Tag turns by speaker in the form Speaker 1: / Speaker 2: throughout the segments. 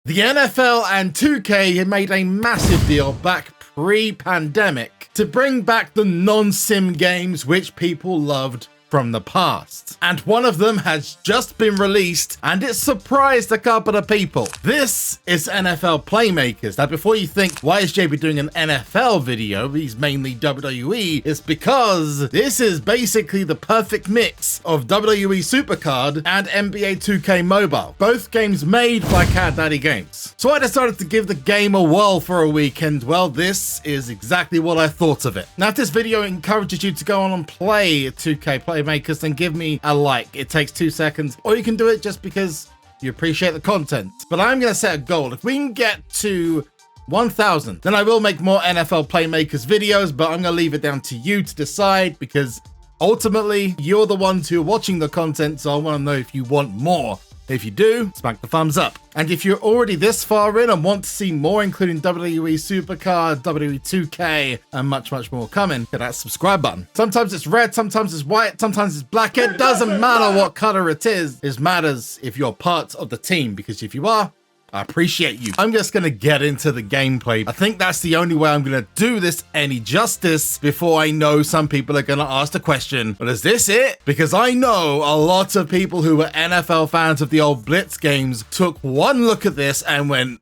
Speaker 1: The NFL and 2K had made a massive deal back pre-pandemic to bring back the non-sim games which people loved from the past. And one of them has just been released and it surprised a couple of people. This is NFL Playmakers. Now before you think, why is JB doing an NFL video? He's mainly WWE. It's because this is basically the perfect mix of WWE SuperCard and NBA 2K Mobile. Both games made by Cat Daddy Games. So I decided to give the game a whirl for a weekend. Well, this is exactly what I thought of it. Now if this video encourages you to go on and play 2K Playmakers, then give me a like. It takes 2 seconds, or you can do it just because you appreciate the content. But I'm going to set a goal. If we can get to 1,000, then I will make more NFL Playmakers videos, but I'm going to leave it down to you to decide because ultimately you're the ones who are watching the content, so I want to know if you want more. If you do, smack the thumbs up. And if you're already this far in and want to see more, including WWE SuperCard, WWE 2K, and much, much more coming, hit that subscribe button. Sometimes it's red, sometimes it's white, sometimes it's black. It doesn't matter what color it is. It matters if you're part of the team, because if you are, I appreciate you. I'm just going to get into the gameplay. I think that's the only way I'm going to do this any justice before I know some people are going to ask the question, but is this it? Because I know a lot of people who were NFL fans of the old Blitz games took one look at this and went,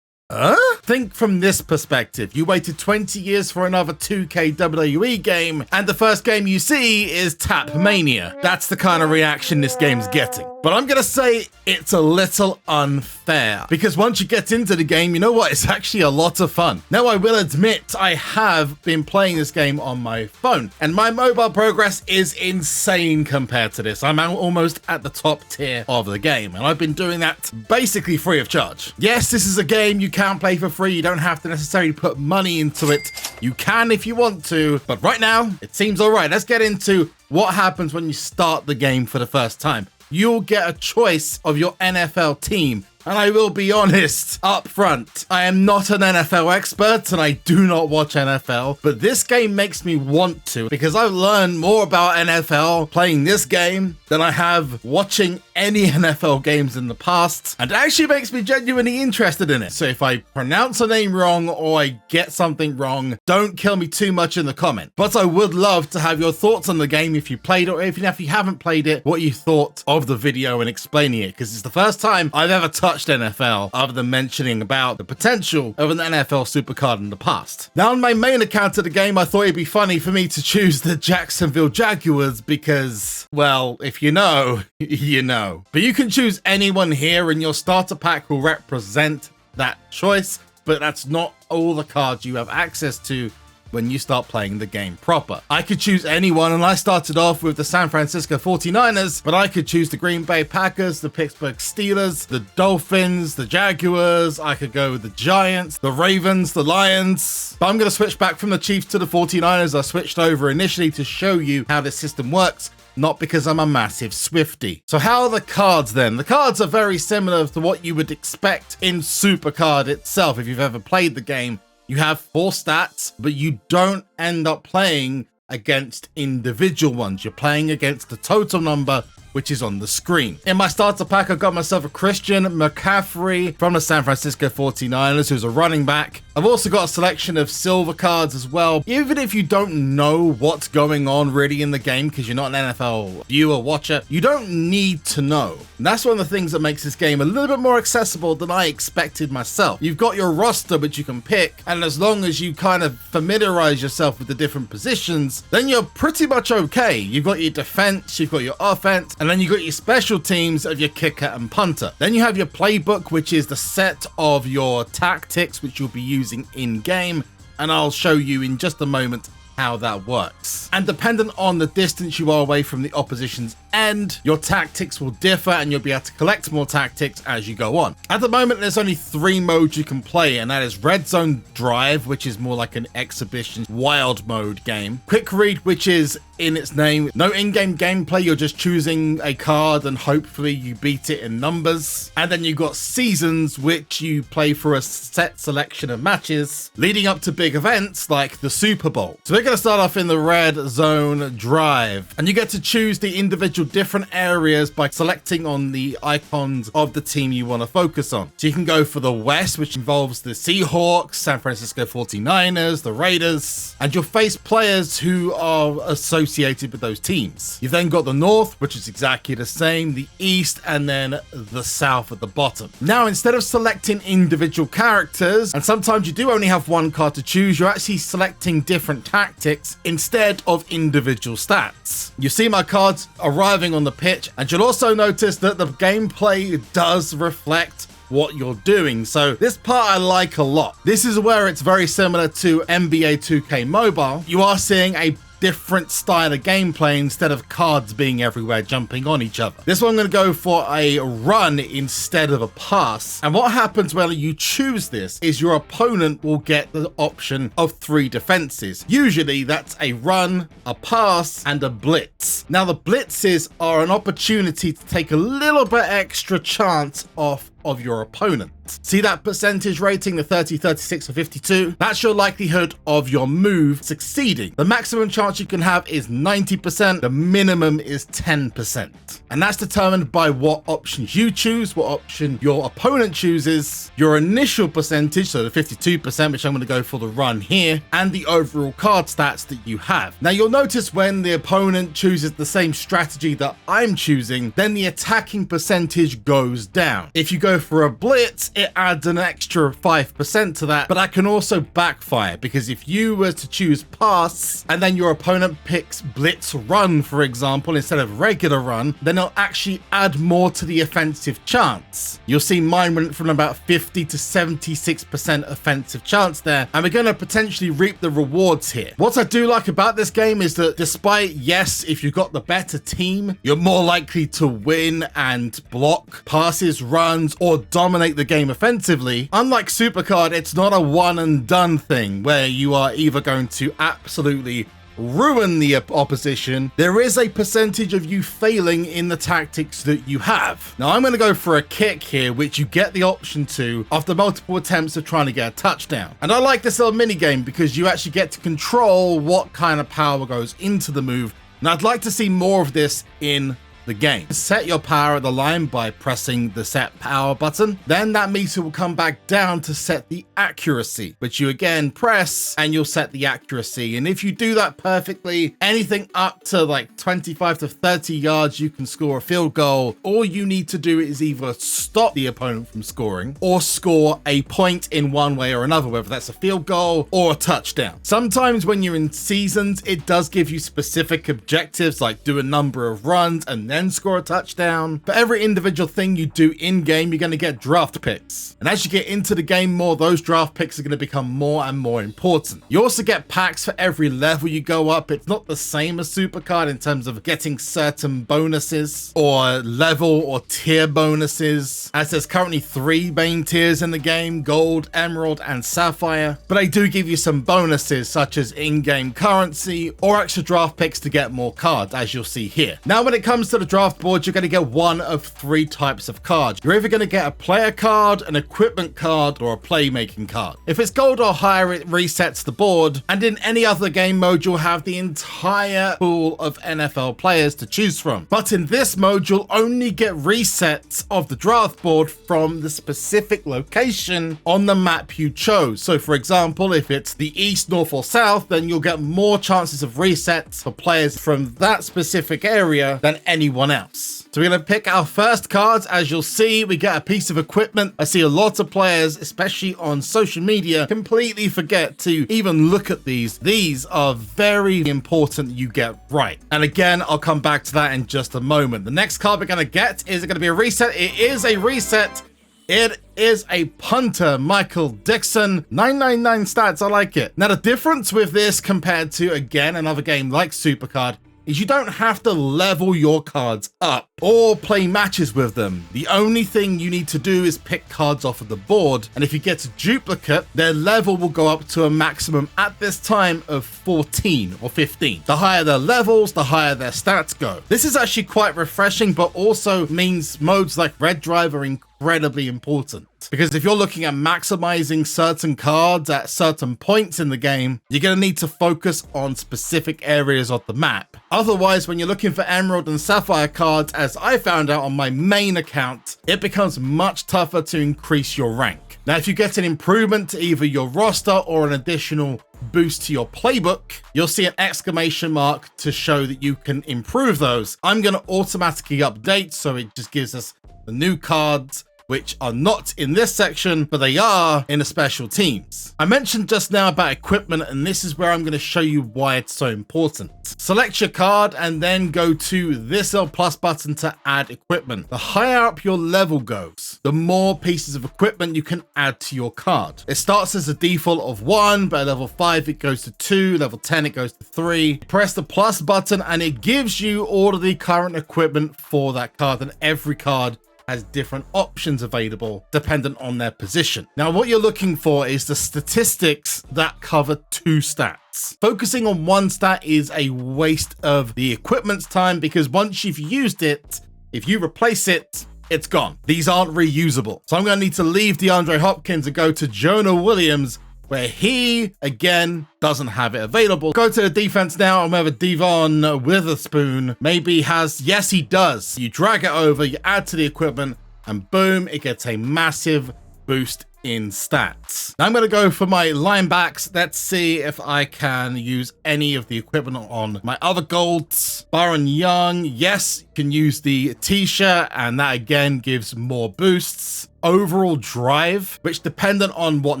Speaker 1: huh? Think from this perspective. You waited 20 years for another 2K WWE game, and the first game you see is Tap Mania. That's the kind of reaction this game's getting. But I'm gonna say it's a little unfair, because once you get into the game, you know what? It's actually a lot of fun. Now, I will admit I have been playing this game on my phone, and my mobile progress is insane compared to this. I'm almost at the top tier of the game, and I've been doing that basically free of charge. Yes, this is a game you can play for free. You don't have to necessarily put money into it. You can if you want to, but right now it seems all right. Let's get into what happens when you start the game for the first time. You'll get a choice of your NFL team. And I will be honest up front, I am not an NFL expert and I do not watch NFL, but this game makes me want to, because I've learned more about NFL playing this game than I have watching any NFL games in the past, and it actually makes me genuinely interested in it. So if I pronounce a name wrong or I get something wrong, don't kill me too much in the comment. But I would love to have your thoughts on the game if you played it, or even if you haven't played it, what you thought of the video and explaining it, because it's the first time I've ever touched NFL other than mentioning about the potential of an NFL Supercard in the past. Now, on my main account of the game, I thought it'd be funny for me to choose the Jacksonville Jaguars because, well, if you know, you know. But you can choose anyone here and your starter pack will represent that choice, but that's not all the cards you have access to when you start playing the game proper. I could choose anyone, and I started off with the San Francisco 49ers, but I could choose the Green Bay Packers, the Pittsburgh Steelers, the Dolphins, the Jaguars. I could go with the Giants, the Ravens, the Lions. But I'm going to switch back from the Chiefs to the 49ers. I switched over initially to show you how this system works, not because I'm a massive Swiftie. So how are the cards then? The cards are very similar to what you would expect in SuperCard itself. If you've ever played the game, you have 4 stats, but you don't end up playing against individual ones. You're playing against the total number, which is on the screen. In my starter pack, I got myself a Christian McCaffrey from the San Francisco 49ers, who's a running back. I've also got a selection of silver cards as well. Even if you don't know what's going on really in the game, because you're not an NFL viewer, watcher, you don't need to know. And that's one of the things that makes this game a little bit more accessible than I expected myself. You've got your roster, which you can pick, and as long as you kind of familiarize yourself with the different positions, then you're pretty much okay. You've got your defense, you've got your offense, and then you've got your special teams of your kicker and punter. Then you have your playbook, which is the set of your tactics, which you'll be using in game, and I'll show you in just a moment how that works. And dependent on the distance you are away from the opposition's end, your tactics will differ and you'll be able to collect more tactics as you go on. At the moment, there's only 3 modes you can play, and that is Red Zone Drive, which is more like an exhibition wild mode game. Quick Read, which is in its name, no in-game gameplay, you're just choosing a card and hopefully you beat it in numbers. And then you've got Seasons, which you play for a set selection of matches leading up to big events like the Super Bowl. So we're going to start off in the red zone drive, and you get to choose the individual different areas by selecting on the icons of the team you want to focus on. So you can go for the west, which involves the Seahawks, San Francisco 49ers, the Raiders, and you'll face players who are associated with those teams. You've then got the north, which is exactly the same, the east, and then the south at the bottom. Now, instead of selecting individual characters, and sometimes you do only have one card to choose, you're actually selecting different tactics instead of individual stats. You see my cards arriving on the pitch, and you'll also notice that the gameplay does reflect what you're doing. So this part I like a lot. This is where it's very similar to NBA 2K Mobile. You are seeing a different style of gameplay instead of cards being everywhere jumping on each other. This one I'm going to go for a run instead of a pass. And what happens when you choose this is your opponent will get the option of 3 defenses. Usually that's a run, a pass, and a blitz. Now the blitzes are an opportunity to take a little bit extra chance off of your opponent. See that percentage rating, the 30, 36, or 52? That's your likelihood of your move succeeding. The maximum chance you can have is 90%. The minimum is 10%. And that's determined by what options you choose, what option your opponent chooses, your initial percentage, so the 52%, which I'm going to go for the run here, and the overall card stats that you have. Now you'll notice when the opponent chooses the same strategy that I'm choosing, then the attacking percentage goes down. If you go for a blitz, it adds an extra 5% to that, but that can also backfire, because if you were to choose pass and then your opponent picks blitz run, for example, instead of regular run, then it'll actually add more to the offensive chance. You'll see mine went from about 50 to 76% offensive chance there, and we're going to potentially reap the rewards here. What I do like about this game is that despite, yes, if you've got the better team, you're more likely to win and block passes, runs, or dominate the game offensively. Unlike Supercard, it's not a one and done thing where you are either going to absolutely ruin the opposition. There is a percentage of you failing in the tactics that you have. Now I'm going to go for a kick here, which you get the option to after multiple attempts of trying to get a touchdown. And I like this little mini game because you actually get to control what kind of power goes into the move. And I'd like to see more of this in the game. Set your power at the line by pressing the set power button. Then that meter will come back down to set the accuracy, which you again press and you'll set the accuracy. And if you do that perfectly, anything up to like 25 to 30 yards, you can score a field goal. All you need to do is either stop the opponent from scoring or score a point in one way or another, whether that's a field goal or a touchdown. Sometimes when you're in seasons, it does give you specific objectives like do a number of runs and then score a touchdown. For every individual thing you do in game, you're going to get draft picks. And as you get into the game more, those draft picks are going to become more and more important. You also get packs for every level you go up. It's not the same as Supercard in terms of getting certain bonuses or level or tier bonuses, as there's currently 3 main tiers in the game: Gold, Emerald, and Sapphire. But they do give you some bonuses such as in-game currency or extra draft picks to get more cards, as you'll see here. Now when it comes to the draft board, you're going to get one of 3 types of cards. You're either going to get a player card, an equipment card, or a playmaking card. If it's gold or higher, it resets the board, and in any other game mode, you'll have the entire pool of NFL players to choose from. But in this mode, you'll only get resets of the draft board from the specific location on the map you chose. So for example, if it's the east, north, or south, then you'll get more chances of resets for players from that specific area than anyone else. So we're going to pick our first cards. As you'll see, we get a piece of equipment. I see a lot of players, especially on social media, completely forget to even look at these. These are very important that you get right. And again, I'll come back to that in just a moment. The next card we're going to get is going to be a reset. It is a reset. It is a punter, Michael Dixon, 999 stats. I like it. Now, the difference with this compared to, again, another game like Supercard is you don't have to level your cards up or play matches with them. The only thing you need to do is pick cards off of the board, and if you get a duplicate, their level will go up to a maximum at this time of 14 or 15. The higher their levels, the higher their stats go. This is actually quite refreshing, but also means modes like Red Drive are incredibly important. Because if you're looking at maximizing certain cards at certain points in the game, you're going to need to focus on specific areas of the map. Otherwise, when you're looking for Emerald and Sapphire cards, as I found out on my main account, it becomes much tougher to increase your rank. Now, if you get an improvement to either your roster or an additional boost to your playbook, you'll see an exclamation mark to show that you can improve those. I'm going to automatically update, so it just gives us the new cards, which are not in this section, but they are in the special teams. I mentioned just now about equipment, and this is where I'm going to show you why it's so important. Select your card and then go to this L+ button to add equipment. The higher up your level goes, the more pieces of equipment you can add to your card. It starts as a default of 1, but at level 5 it goes to 2, level 10 it goes to 3. Press the plus button and it gives you all of the current equipment for that card, and every card has different options available dependent on their position. Now, what you're looking for is the statistics that cover 2 stats. Focusing on 1 stat is a waste of the equipment's time, because once you've used it, if you replace it, it's gone. These aren't reusable. So I'm going to need to leave DeAndre Hopkins and go to Jonah Williams, where he, again, doesn't have it available. Go to the defense now, and whether Devon Witherspoon maybe has, yes, he does. You drag it over, you add to the equipment, and boom, it gets a massive boost in stats. Now I'm going to go for my line backs. Let's see if I can use any of the equipment on my other golds. Byron Young, yes, you can use the t-shirt, and that again gives more boosts. Overall drive, which dependent on what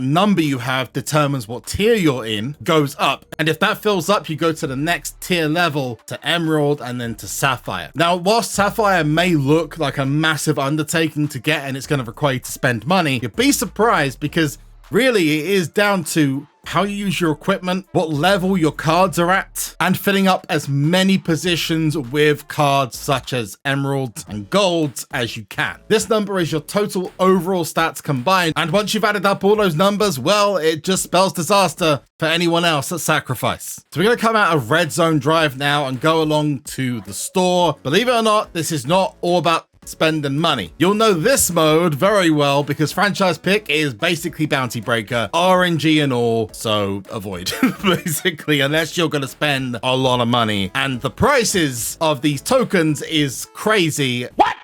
Speaker 1: number you have determines what tier you're in, goes up. And if that fills up, you go to the next tier level, to Emerald and then to Sapphire. Now, whilst Sapphire may look like a massive undertaking to get and it's going to require you to spend money, you'd be surprised, because really it is down to how you use your equipment, what level your cards are at, and filling up as many positions with cards such as Emeralds and Golds as you can. This number is your total overall stats combined, and once you've added up all those numbers, well, it just spells disaster for anyone else at Sacrifice. So we're going to come out of Red Zone Drive now and go along to the store. Believe it or not, this is not all about spending money. You'll know this mode very well because franchise pick is basically bounty breaker, RNG and all, so avoid basically, unless you're going to spend a lot of money. And the prices of these tokens is crazy. What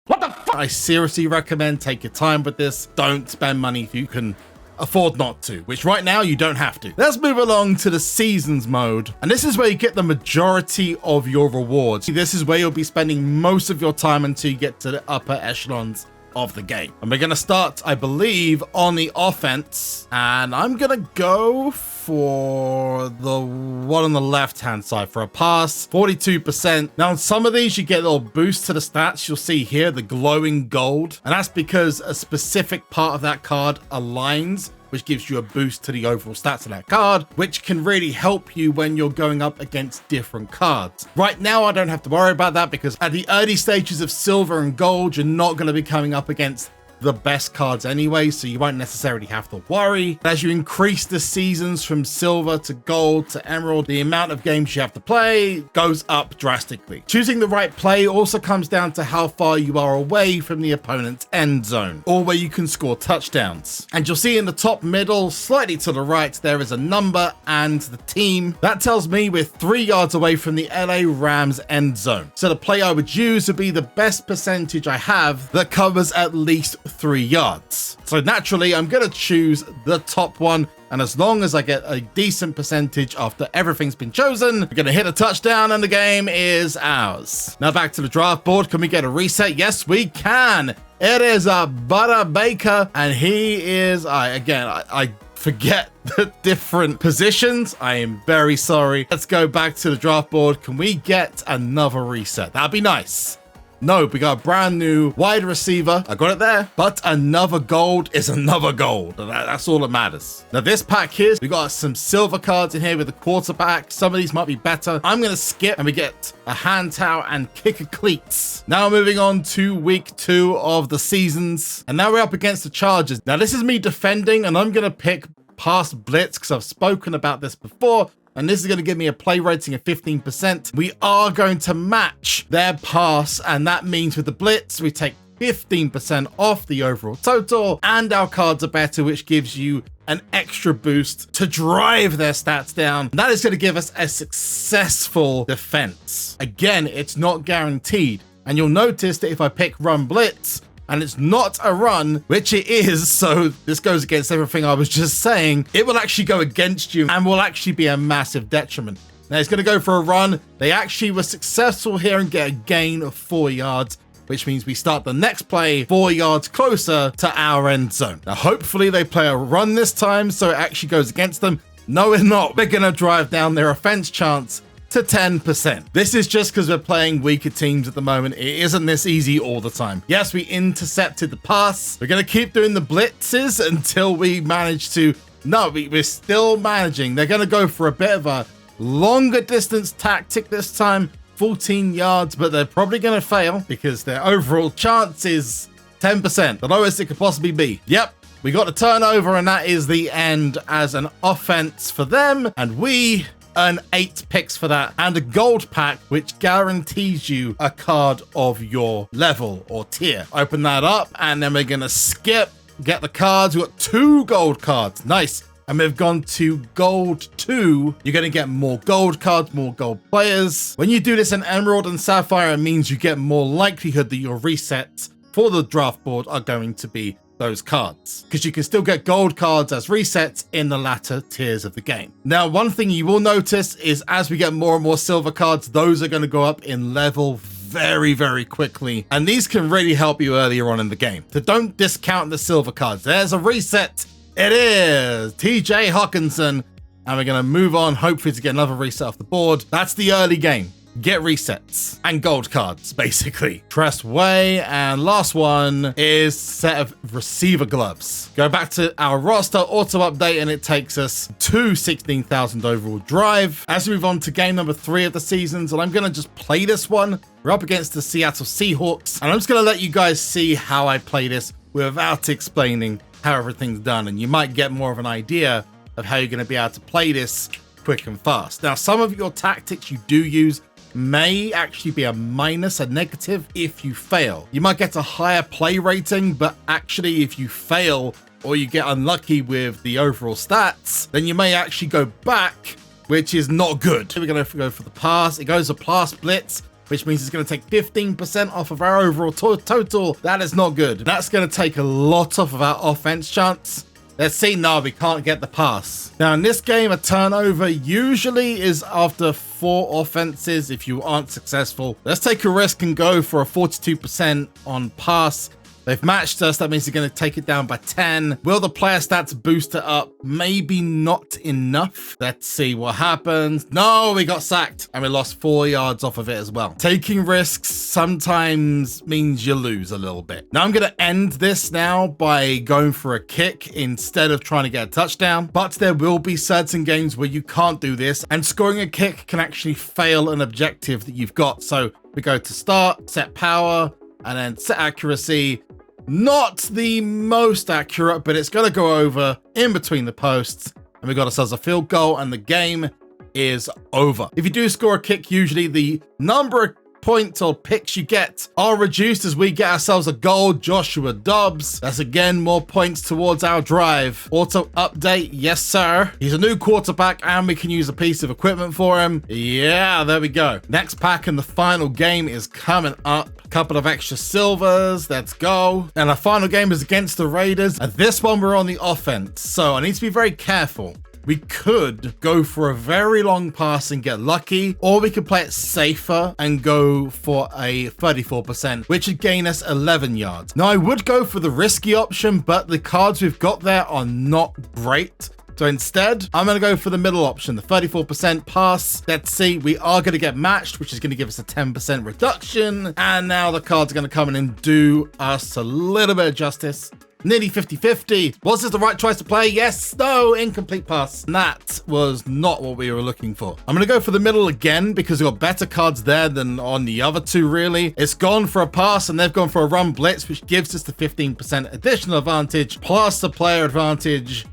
Speaker 1: the fuck? I seriously recommend take your time with this. Don't spend money if you can afford not to, which right now you don't have to. Let's move along to the seasons mode, and this is where you get the majority of your rewards. This is where you'll be spending most of your time until you get to the upper echelons of the game. And we're going to start, I believe, on the offense, and I'm going to go for the one on the left hand side for a pass, 42%. Now on some of these you get a little boost to the stats. You'll see here the glowing gold, and that's because a specific part of that card aligns, which gives you a boost to the overall stats of that card, which can really help you when you're going up against different cards. Right now, I don't have to worry about that because at the early stages of silver and gold, you're not going to be coming up against the best cards anyway, so you won't necessarily have to worry. As you increase the seasons from silver to gold to emerald, the amount of games you have to play goes up drastically. Choosing the right play also comes down to how far you are away from the opponent's end zone, or where you can score touchdowns. And you'll see in the top middle, slightly to the right, there is a number and the team. That tells me we're 3 yards away from the LA Rams end zone. So the play I would use would be the best percentage I have that covers at least 3 yards. So naturally, I'm going to choose the top one. And as long as I get a decent percentage after everything's been chosen, we're going to hit a touchdown and the game is ours. Now back to the draft board. Can we get a reset? Yes, we can. It is a Butter Baker, and he is, I forget the different positions. I am very sorry. Let's go back to the draft board. Can we get another reset? That'd be nice. No, we got a brand new wide receiver. I got it there. But another gold is another gold. That's all that matters. Now this pack here, we got some silver cards in here with the quarterback. Some of these might be better. I'm going to skip and we get a hand towel and kicker cleats. Now moving on to week 2 of the seasons. And now we're up against the Chargers. Now this is me defending, and I'm going to pick pass blitz because I've spoken about this before. And this is going to give me a play rating of 15%. We are going to match their pass, and that means with the blitz, we take 15% off the overall total, and our cards are better, which gives you an extra boost to drive their stats down. That is going to give us a successful defense. Again, it's not guaranteed, and you'll notice that if I pick Run Blitz and it's not a run, which it is, so this goes against everything I was just saying, it will actually go against you and will actually be a massive detriment. Now it's going to go for a run. They actually were successful here and get a gain of 4 yards, which means we start the next play 4 yards closer to our end zone. Now, hopefully they play a run this time, so it actually goes against them. No, we're not. We're going to drive down their offense chance to 10%. This is just because we're playing weaker teams at the moment. It isn't this easy all the time. Yes, we intercepted the pass. We're going to keep doing the blitzes until we manage to... No, we're still managing. They're going to go for a bit of a longer distance tactic this time, 14 yards, but they're probably going to fail because their overall chance is 10%, the lowest it could possibly be. Yep, we got a turnover, and that is the end as an offense for them, and we earn 8 picks for that and a gold pack, which guarantees you a card of your level or tier. Open that up, and then we're going to skip, get the cards. We've got 2 gold cards. Nice. And we've gone to gold 2. You're going to get more gold cards, more gold players. When you do this in Emerald and Sapphire, it means you get more likelihood that your resets for the draft board are going to be those cards, because you can still get gold cards as resets in the latter tiers of the game. Now, one thing you will notice is as we get more and more silver cards, those are going to go up in level very, very quickly, and these can really help you earlier on in the game. So don't discount the silver cards. There's a reset. It is TJ Hawkinson, and we're going to move on, hopefully to get another reset off the board. That's the early game. Get resets and gold cards, basically. Trust Way, and last one is set of receiver gloves. Go back to our roster, auto update, and it takes us to 16,000 overall drive. As we move on to game number 3 of the seasons, and I'm going to just play this one. We're up against the Seattle Seahawks, and I'm just going to let you guys see how I play this without explaining how everything's done, and you might get more of an idea of how you're going to be able to play this quick and fast. Now, some of your tactics you do use may actually be a minus, a negative if you fail. You might get a higher play rating, but actually if you fail or you get unlucky with the overall stats, then you may actually go back, which is not good. We're going to go for the pass. It goes to pass blitz, which means it's going to take 15% off of our overall total. That is not good. That's going to take a lot off of our offense chance. Let's see. No, we can't get the pass. Now, in this game, a turnover usually is after 4 offenses if you aren't successful. Let's take a risk and go for a 42% on pass. They've matched us. That means they're going to take it down by 10. Will the player stats boost it up? Maybe not enough. Let's see what happens. No, we got sacked and we lost 4 yards off of it as well. Taking risks sometimes means you lose a little bit. Now I'm going to end this now by going for a kick instead of trying to get a touchdown. But there will be certain games where you can't do this, and scoring a kick can actually fail an objective that you've got. So we go to start, set power, and then set accuracy. Not the most accurate, but it's going to go over in between the posts, and we got ourselves a field goal, and the game is over. If you do score a kick, usually the number of points or picks you get are reduced as we get ourselves a goal. Joshua Dobbs. That's again more points towards our drive. Auto update. Yes, sir. He's a new quarterback and we can use a piece of equipment for him. Yeah, there we go. Next pack and the final game is coming up. A couple of extra silvers. Let's go. And our final game is against the Raiders. And this one we're on the offense, so I need to be very careful. We could go for a very long pass and get lucky, or we could play it safer and go for a 34%, which would gain us 11 yards. Now, I would go for the risky option, but the cards we've got there are not great. So instead, I'm going to go for the middle option, the 34% pass. Let's see, we are going to get matched, which is going to give us a 10% reduction. And now the cards are going to come in and do us a little bit of justice. Nearly 50-50. Was this the right choice to play? Yes, no, incomplete pass. And that was not what we were looking for. I'm going to go for the middle again because we've got better cards there than on the other two, really. It's gone for a pass and they've gone for a run blitz, which gives us the 15% additional advantage plus the player advantage.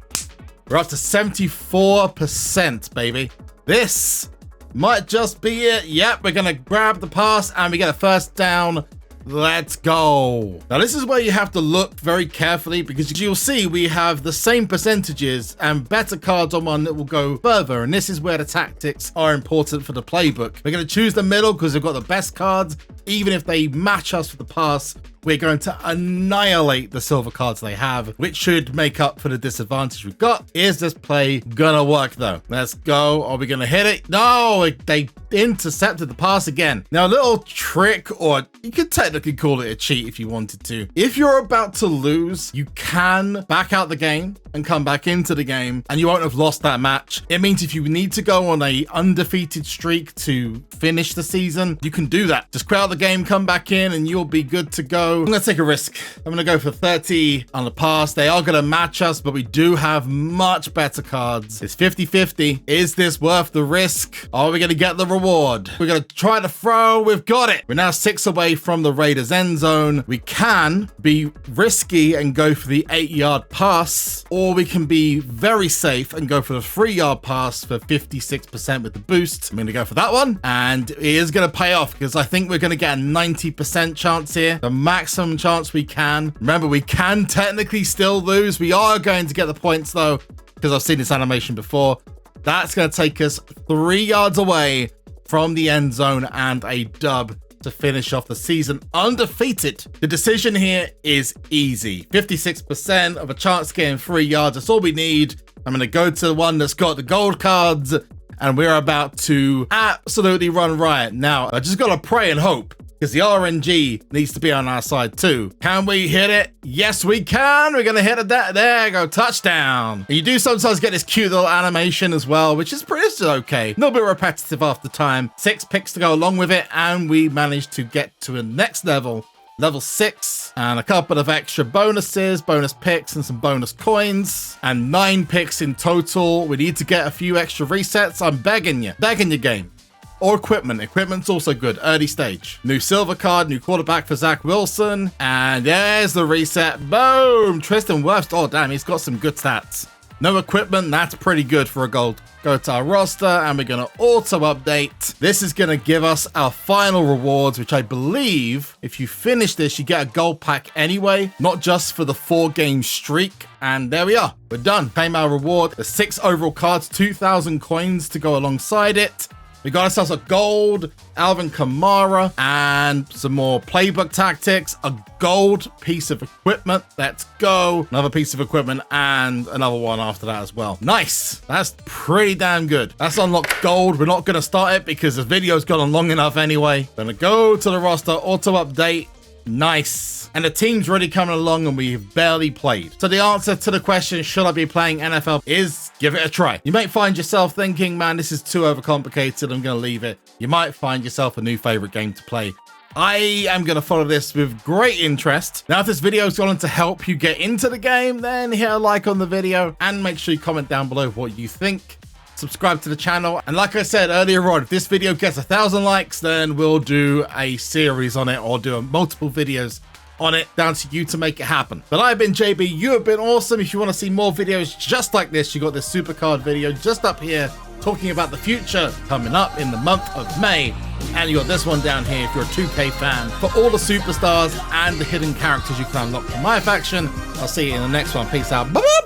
Speaker 1: We're up to 74%, baby. This might just be it. Yep, we're going to grab the pass and we get a first down Let's go. Now, this is where you have to look very carefully because you'll see we have the same percentages and better cards on one that will go further. And this is where the tactics are important for the playbook. We're going to choose the middle because we've got the best cards. Even if they match us for the pass, we're going to annihilate the silver cards they have, which should make up for the disadvantage we've got. Is this play gonna work though? Let's go. Are we gonna hit it? No, they intercepted the pass again. Now, a little trick, or you could technically call it a cheat if you wanted to. If you're about to lose, you can back out the game and come back into the game and you won't have lost that match. It means if you need to go on a undefeated streak to finish the season, you can do that. Just quit out the game, come back in, and you'll be good to go. I'm gonna take a risk. I'm gonna go for 30 on the pass. They are gonna match us, but we do have much better cards. It's 50-50. Is this worth the risk? Are we gonna get the reward? We're gonna try to throw. We've got it. We're now 6 away from the Raiders end zone. We can be risky and go for the 8-yard pass, or we can be very safe and go for the 3-yard pass for 56% with the boost. I'm gonna go for that one, and it is gonna pay off because I think we're gonna get a 90% chance here. The maximum chance we can. Remember, we can technically still lose. We are going to get the points though, because I've seen this animation before. That's going to take us 3 yards away from the end zone and a dub to finish off the season undefeated. The decision here is easy. 56% of a chance getting 3 yards. That's all we need. I'm going to go to the one that's got the gold cards, and we're about to absolutely run riot. Now, I just got to pray and hope, because the RNG needs to be on our side too. Can we hit it? Yes, we can. We're going to hit it. There you go. Touchdown. And you do sometimes get this cute little animation as well, which is pretty okay. A little bit repetitive after time. 6 picks to go along with it. And we managed to get to a next level. Level 6, and a couple of extra bonuses, bonus picks and some bonus coins, and 9 picks in total. We need to get a few extra resets. I'm begging you game. Or equipment. Equipment's also good. Early stage. New silver card, new quarterback for Zach Wilson. And there's the reset. Boom! Tristan Wirfs. Oh, damn, he's got some good stats. No equipment. That's pretty good for a gold. Go to our roster, and we're going to auto update. This is going to give us our final rewards, which I believe if you finish this, you get a gold pack anyway, not just for the 4-game streak. And there we are. We're done. Claim our reward. The 6 overall cards, 2,000 coins to go alongside it. We got ourselves a gold Alvin Kamara and some more playbook tactics, a gold piece of equipment. Let's go. Another piece of equipment and another one after that as well. Nice. That's pretty damn good. That's unlocked gold. We're not going to start it because the video's gone on long enough anyway. Gonna go to the roster, auto update. Nice. And the team's really coming along and we've barely played. So the answer to the question, should I be playing NFL, is give it a try. You might find yourself thinking, man, this is too overcomplicated, I'm going to leave it. You might find yourself a new favorite game to play. I am going to follow this with great interest. Now, if this video has gone on to help you get into the game, then hit a like on the video and make sure you comment down below what you think. Subscribe to the channel, and like I said earlier on, if this video gets 1,000 likes, then we'll do a series on it or do multiple videos on it. Down to you to make it happen. But I've been JB, you have been awesome. If you want to see more videos just like this, you got this supercard video just up here talking about the future coming up in the month of May, and you got this one down here if you're a 2K fan for all the superstars and the hidden characters you can unlock from my faction. I'll see you in the next one. Peace out. Bye-bye.